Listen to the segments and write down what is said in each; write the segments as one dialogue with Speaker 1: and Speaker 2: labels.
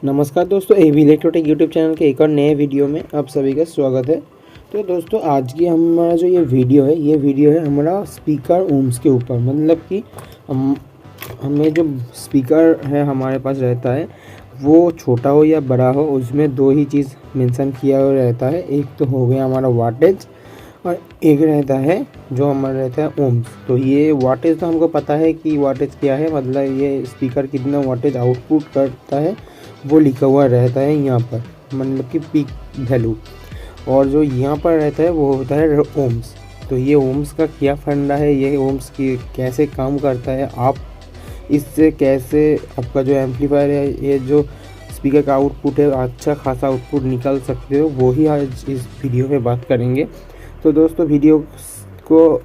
Speaker 1: नमस्कार दोस्तों, एवी इलेक्ट्रोटेक YouTube channel के एक और नए वीडियो में आप सभी का स्वागत है। तो दोस्तों आज की हमारा जो ये वीडियो है हमारा स्पीकर ओम्स के ऊपर। मतलब कि हमें जो स्पीकर है हमारे पास रहता है वो छोटा हो या बड़ा हो, उसमें दो ही चीज़ मेंशन किया हुआ रहता है। एक तो हो गया हमारा वाटेज और एक रहता है जो हमारा रहता है ओम्स। तो ये वाटेज तो हमको पता है कि वाटेज क्या है, मतलब ये स्पीकर कितना वाटेज आउटपुट करता है वो लिखा हुआ रहता है यहाँ पर, मतलब कि पीक वैल्यू। और जो यहाँ पर रहता है वो होता है ओम्स। तो ये ओम्स का क्या फंडा है, ये ओम्स की कैसे काम करता है, आप इससे कैसे आपका जो एम्पलीफायर है, ये जो स्पीकर का आउटपुट है अच्छा खासा आउटपुट निकाल सकते हो, वो ही आज इस वीडियो में बात करेंगे। तो दोस्तों वीडियो को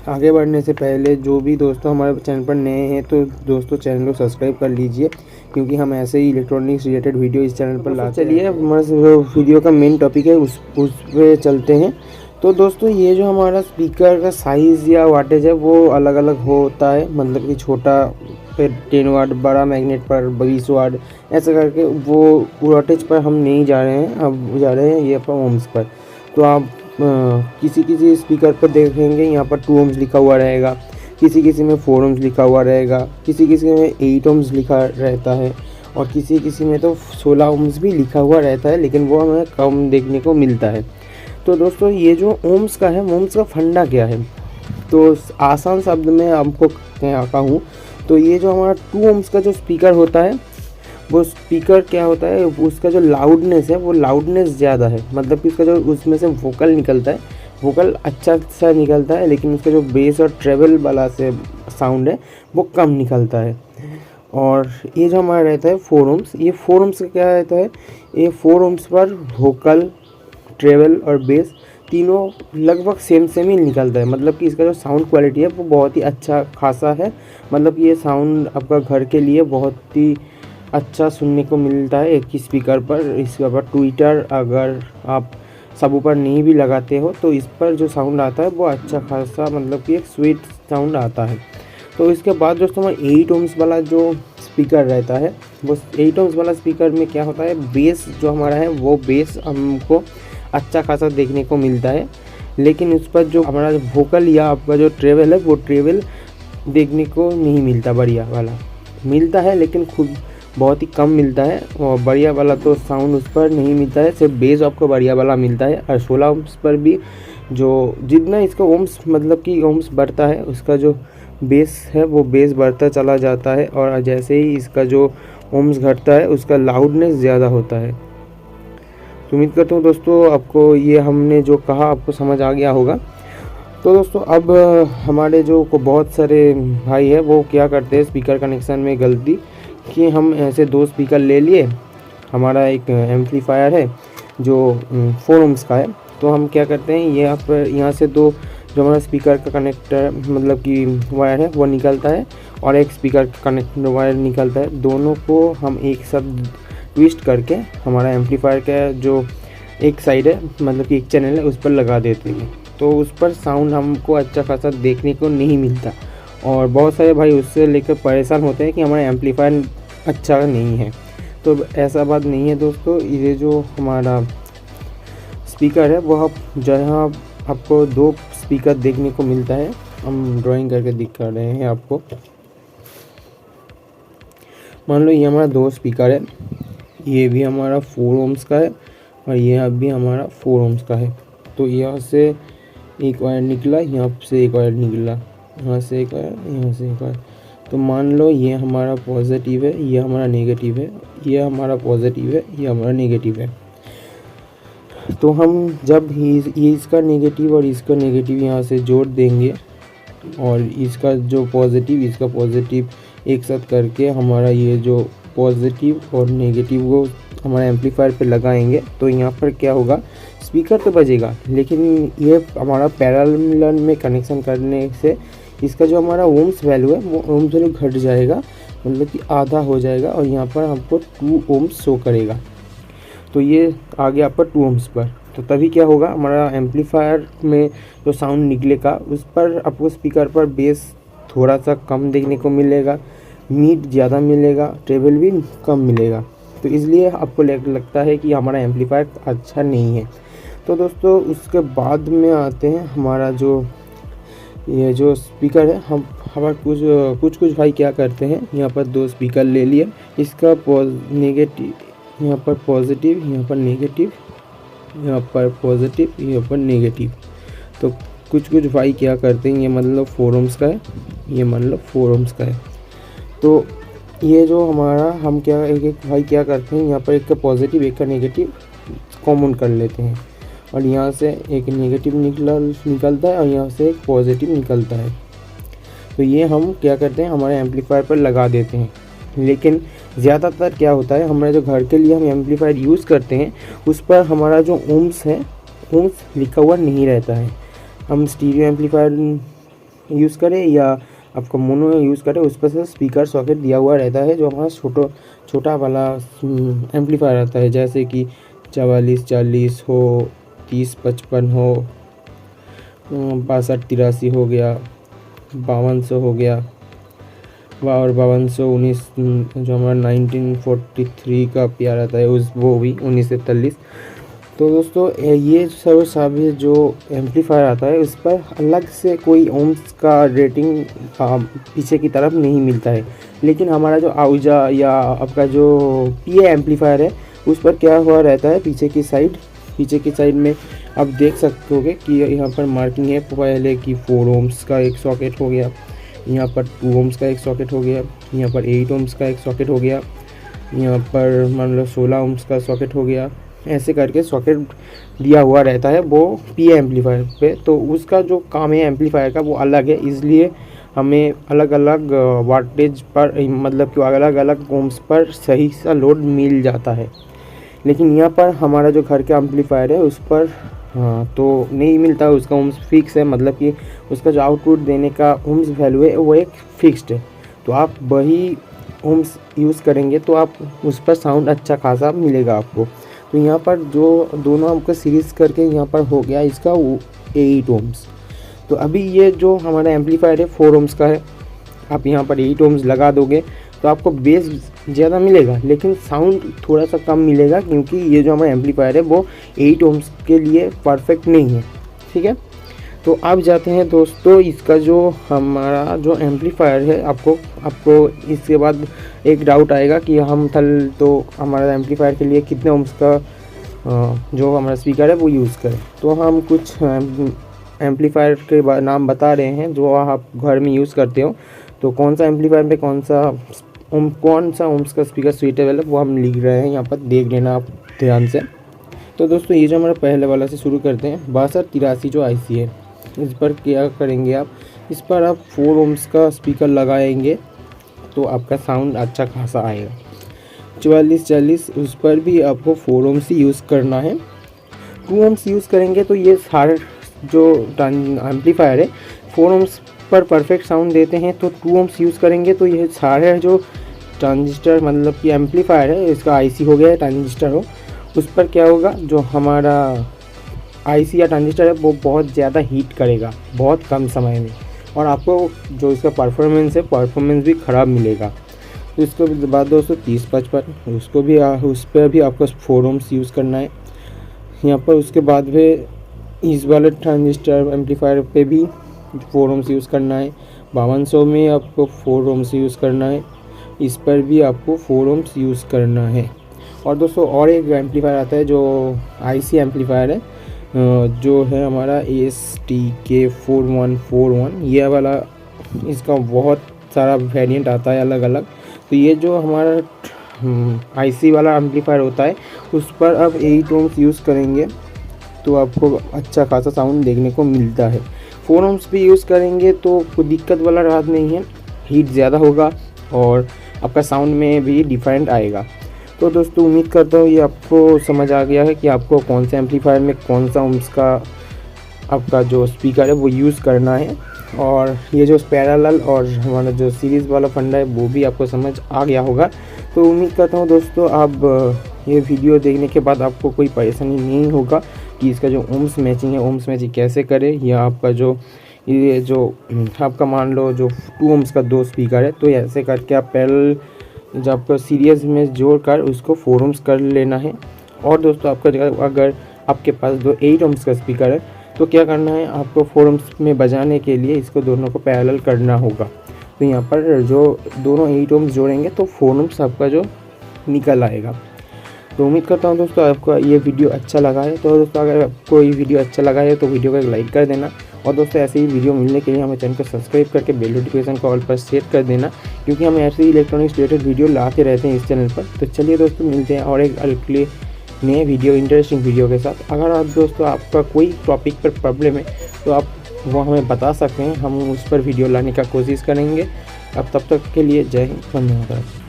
Speaker 1: आगे बढ़ने से पहले जो भी दोस्तों हमारे चैनल पर नए हैं तो दोस्तों चैनल को सब्सक्राइब कर लीजिए, क्योंकि हम ऐसे ही इलेक्ट्रॉनिक्स रिलेटेड वीडियो इस चैनल पर लाते हैं। चलिए हमारा वीडियो का मेन टॉपिक है उस पे चलते हैं। तो दोस्तों ये जो हमारा स्पीकर का साइज़ या वाटेज है वो अलग अलग होता है, मतलब कि छोटा पे 10 वाट, बड़ा मैग्नेट पर 20 वाट, ऐसा करके वो वाटेज पर हम नहीं जा रहे हैं, अब जा रहे हैं ये पर ओम्स पर। तो आप किसी किसी स्पीकर पर देखेंगे यहाँ पर 2 ओम्स लिखा हुआ रहेगा, किसी किसी में 4 ओम्स लिखा हुआ रहेगा, किसी किसी में 8 ओम्स लिखा रहता है और किसी किसी में तो 16 ओम्स भी लिखा हुआ रहता है, लेकिन वो हमें कम देखने को मिलता है। तो दोस्तों ये जो ओम्स का है, ओम्स का फंडा क्या है, तो आसान शब्द में आपको कहूँ तो ये जो हमारा 2 ओम्स का जो स्पीकर होता है वो स्पीकर क्या होता है, उसका जो लाउडनेस है वो लाउडनेस ज़्यादा है, मतलब कि उसका जो उसमें से वोकल निकलता है वोकल अच्छा सा निकलता है, लेकिन उसका जो बेस और ट्रेवल वाला से साउंड है वो कम निकलता है। और ये जो हमारा रहता है 4 ओम्स, ये 4 ओम्स का क्या रहता है, ये 4 ओम्स पर वोकल, ट्रेवल और बेस तीनों लगभग सेम ही निकलता है। मतलब कि इसका जो साउंड क्वालिटी है वो बहुत ही अच्छा खासा है, मतलब कि ये साउंड आपका घर के लिए बहुत ही अच्छा सुनने को मिलता है एक ही स्पीकर पर। इसके बाद ट्विटर अगर आप सब ऊपर नहीं भी लगाते हो तो इस पर जो साउंड आता है वो अच्छा खासा, मतलब कि एक स्वीट साउंड आता है। तो इसके बाद दोस्तों हमारा 8 ओम्स वाला जो स्पीकर रहता है, वो 8 ओम्स वाला स्पीकर में क्या होता है, बेस जो हमारा है वो बेस हमको अच्छा खासा देखने को मिलता है, लेकिन उस पर जो हमारा वोकल या आपका जो ट्रेवल है वो ट्रेवल देखने को नहीं मिलता। बढ़िया वाला मिलता है लेकिन खुद बहुत ही कम मिलता है, और बढ़िया वाला तो साउंड उस पर नहीं मिलता है, सिर्फ बेस आपको बढ़िया वाला मिलता है। और 16 ओम्स पर भी जो जितना इसका ओम्स, मतलब कि ओम्स बढ़ता है उसका जो बेस है वो बेस बढ़ता चला जाता है, और जैसे ही इसका जो ओम्स घटता है उसका लाउडनेस ज़्यादा होता है। तो उम्मीद करता हूँ दोस्तों आपको ये हमने जो कहा आपको समझ आ गया होगा। तो दोस्तों अब हमारे जो को बहुत सारे भाई है वो क्या करते हैं स्पीकर कनेक्शन में गलती कि हम ऐसे 2 स्पीकर ले लिए, हमारा एक एम्पलीफायर है जो 4 ओम्स का है, तो हम क्या करते हैं यहाँ से 2 जो हमारा स्पीकर का कनेक्टर मतलब कि वायर है वो निकलता है और एक स्पीकर का कनेक्टर वायर निकलता है, दोनों को हम एक साथ ट्विस्ट करके हमारा एम्पलीफायर का जो एक साइड है, मतलब कि एक चैनल है, उस पर लगा देते हैं। तो उस पर साउंड हमको अच्छा खासा देखने को नहीं मिलता, और बहुत सारे भाई उससे लेकर परेशान होते हैं कि हमारा एम्पलीफायर अच्छा नहीं है। तो ऐसा बात नहीं है दोस्तों, ये जो हमारा स्पीकर है वो आप जहाँ आपको 2 स्पीकर देखने को मिलता है, हम ड्राइंग करके दिखा रहे हैं आपको। मान लो ये हमारा 2 स्पीकर है, ये भी हमारा 4 ओम्स का है और ये भी हमारा 4 ओम्स का है। तो यहाँ से एक वायर निकला, यहाँ से एक वायर निकला, यहाँ से एक वायर, यहाँ से एक वायर। तो मान लो ये हमारा पॉजिटिव है, ये हमारा नेगेटिव है, ये हमारा पॉजिटिव है, ये हमारा नेगेटिव है। तो हम जब ये इसका नेगेटिव और इसका नेगेटिव यहाँ से जोड़ देंगे और इसका जो पॉजिटिव इसका पॉजिटिव एक साथ करके हमारा ये जो पॉजिटिव और नेगेटिव को हमारे एम्पलीफायर पे लगाएंगे, तो यहाँ पर क्या होगा, स्पीकर तो बजेगा लेकिन ये हमारा पैरेलल में कनेक्शन करने से इसका जो हमारा ओम्स वैल्यू है वो ओम्स वैल्यू घट जाएगा, मतलब कि आधा हो जाएगा, और यहाँ पर हमको 2 ओम्स शो करेगा। तो ये आ गया आप पर 2 ओम्स पर। तो तभी क्या होगा, हमारा एम्पलीफायर में जो साउंड निकलेगा उस पर आपको स्पीकर पर बेस थोड़ा सा कम देखने को मिलेगा, मीट ज़्यादा मिलेगा, ट्रेवल भी कम मिलेगा। तो इसलिए आपको लगता है कि हमारा एम्पलीफायर अच्छा नहीं है। तो दोस्तों उसके बाद में आते हैं हमारा जो ये जो स्पीकर है, हमारा कुछ भाई क्या करते हैं, यहाँ पर 2 स्पीकर ले लिए, इसका नेगेटिव यहाँ पर पॉजिटिव, यहाँ पर नेगेटिव, यहाँ पर पॉजिटिव, यहाँ पर नेगेटिव। तो कुछ भाई क्या करते हैं, ये मतलब 4 ohms का है, ये मतलब 4 ohms का है। तो ये जो हमारा हम क्या एक भाई क्या करते हैं, यहाँ पर एक का पॉजिटिव एक का नेगेटिव कॉमन कर लेते हैं और यहाँ से एक नेगेटिव निकलता है और यहाँ से एक पॉजिटिव निकलता है। तो ये हम क्या करते हैं, हमारे एम्पलीफायर पर लगा देते हैं। लेकिन ज़्यादातर क्या होता है, हमारे जो घर के लिए हम एम्पलीफायर यूज़ करते हैं उस पर हमारा जो ओम्स है, ओम्स लिखा हुआ नहीं रहता है। हम स्टीरियो एम्पलीफायर यूज़ करें या आपको मोनो यूज़ करें, उस पर से स्पीकर सॉकेट दिया हुआ रहता है जो हमारा छोटा वाला एम्पलीफायर आता है, जैसे कि 44-40 हो, 30-55 हो, 62-83 हो गया, 5200 हो गया, और 5219 जो हमारा 1943 का प्यार आता है वो भी 1943। तो दोस्तों ये सब जो एम्पलीफायर आता है उस पर अलग से कोई ओम्स का रेटिंग पीछे की तरफ नहीं मिलता है। लेकिन हमारा जो आउजा या आपका जो पीए एम्पलीफायर है उस पर क्या हुआ रहता है, पीछे की साइड में आप देख सकते होगे कि यहाँ पर मार्किंग है पहले कि 4 ohms का एक सॉकेट हो गया, यहाँ पर 2 ohms का एक सॉकेट हो गया, यहाँ पर 8 ohms का एक सॉकेट हो गया, यहाँ पर मान लो 16 ohms का सॉकेट हो गया। ऐसे करके सॉकेट दिया हुआ रहता है वो पीए एम्पलीफायर पे। तो उसका जो काम है एम्पलीफायर का वो अलग है, इसलिए हमें अलग अलग वाटेज पर मतलब कि अलग अलग ओम्स पर सही सा लोड मिल जाता है। लेकिन यहाँ पर हमारा जो घर का एम्पलीफायर है उस पर तो नहीं मिलता, उसका ओम्स फिक्स है, मतलब कि उसका जो आउटपुट देने का ओम्स वैल्यू है वो एक फिक्स्ड है। तो आप वही ओम्स यूज़ करेंगे तो आप उस पर साउंड अच्छा खासा मिलेगा आपको। तो यहाँ पर जो दोनों आपको सीरीज़ करके यहाँ पर हो गया इसका 8 ohms। तो अभी ये जो हमारा एम्पलीफायर है 4 ohms का है, आप यहाँ पर 8 ohms लगा दोगे तो आपको बेस ज़्यादा मिलेगा लेकिन साउंड थोड़ा सा कम मिलेगा, क्योंकि ये जो हमारा एम्पलीफायर है वो 8 ohms के लिए परफेक्ट नहीं है। ठीक है, तो अब जाते हैं दोस्तों इसका जो हमारा जो एम्पलीफायर है, आपको इसके बाद एक डाउट आएगा कि हम तो हमारा एम्पलीफायर के लिए कितने ओम्स का जो हमारा स्पीकर है वो यूज़ करें। तो हम कुछ एम्पलीफायर के नाम बता रहे हैं जो आप घर में यूज़ करते हो। तो कौन सा एम्पलीफायर में कौन सा ओम्स का स्पीकर सूटेबल है वो हम लिख रहे हैं, यहाँ पर देख लेना आप ध्यान से। तो दोस्तों ये जो हमारा पहले वाला से शुरू करते हैं, 6283 जो आईसी है, इस पर क्या करेंगे आप, इस पर आप 4 ohms का स्पीकर लगाएंगे तो आपका साउंड अच्छा खासा आएगा। 4440 उस पर भी आपको 4 ohms ही यूज़ करना है। 2 ohms यूज़ करेंगे तो ये सारे जो एम्पलीफायर है 4 ohms पर परफेक्ट साउंड देते हैं। तो 2 ohms यूज़ करेंगे तो ये सारे जो ट्रांजिस्टर मतलब कि एम्पलीफायर है, इसका आईसी हो गया ट्रांजिस्टर हो, उस पर क्या होगा, जो हमारा आईसी या ट्रांजिस्टर है वो बहुत ज़्यादा हीट करेगा बहुत कम समय में, और आपको जो इसका परफॉर्मेंस भी ख़राब मिलेगा। तो इसके बाद दोस्तों 3055 उस पर भी आपको 4 ohms यूज़ करना है यहाँ पर। उसके बाद में इस वाले ट्रांजिस्टर एम्पलीफायर पे भी 4 ohms यूज़ करना है। 5200 में आपको 4 ohms यूज़ करना है, इस पर भी आपको 4 ohms यूज़ करना है। और दोस्तों और एक एम्पलीफायर आता है जो आईसी एम्पलीफायर है, जो है हमारा STK4141, ये वाला इसका बहुत सारा वेरिएंट आता है अलग अलग। तो ये जो हमारा आईसी वाला एम्पलीफायर होता है उस पर अब 8 ohms यूज़ करेंगे तो आपको अच्छा खासा साउंड देखने को मिलता है। 4 ohms भी यूज़ करेंगे तो कोई दिक्कत वाला बात नहीं है, हीट ज़्यादा होगा और आपका साउंड में भी डिफरेंट आएगा। तो दोस्तों उम्मीद करता हूँ ये आपको समझ आ गया है कि आपको कौन सा एम्पलीफायर में कौन सा ओम्स का आपका जो स्पीकर है वो यूज़ करना है, और ये जो पैरेलल और हमारा जो सीरीज़ वाला फंडा है वो भी आपको समझ आ गया होगा। तो उम्मीद करता हूँ दोस्तों आप ये वीडियो देखने के बाद आपको कोई परेशानी नहीं होगा कि इसका जो ओम्स मैचिंग है, ओम्स मैचिंग कैसे करें, या आपका जो ये जो आपका मान लो जो 2 ohms का 2 स्पीकर है तो ऐसे करके आप पैरेलल जब सीरीज में जोड़कर उसको 4 ohms कर लेना है। और दोस्तों आपका अगर आपके पास 8 ohms का स्पीकर है तो क्या करना है, आपको 4 ohms में बजाने के लिए इसको दोनों को पैरेलल करना होगा। तो यहाँ पर जो दोनों 8 ohms जोड़ेंगे तो 4 ohms आपका जो निकल आएगा। तो उम्मीद करता हूँ दोस्तों आपको ये वीडियो अच्छा लगा है। तो दोस्तों अगर आपको ये वीडियो अच्छा लगा है तो वीडियो को एक लाइक कर देना, और दोस्तों ऐसे ही वीडियो मिलने के लिए हमें चैनल को सब्सक्राइब करके बेल नोटिफिकेशन को ऑल पर सेट कर देना, क्योंकि हम ऐसे ही इलेक्ट्रॉनिक्स रिलेटेड वीडियो लाते रहते हैं इस चैनल पर। तो चलिए दोस्तों मिलते हैं और एक अगले नए वीडियो, इंटरेस्टिंग वीडियो के साथ। अगर आप दोस्तों आपका कोई टॉपिक पर प्रॉब्लम है तो आप वो हमें बता सकते हैं, हम उस पर वीडियो लाने का कोशिश करेंगे। अब तब तक के लिए जय हिंद, धन्यवाद।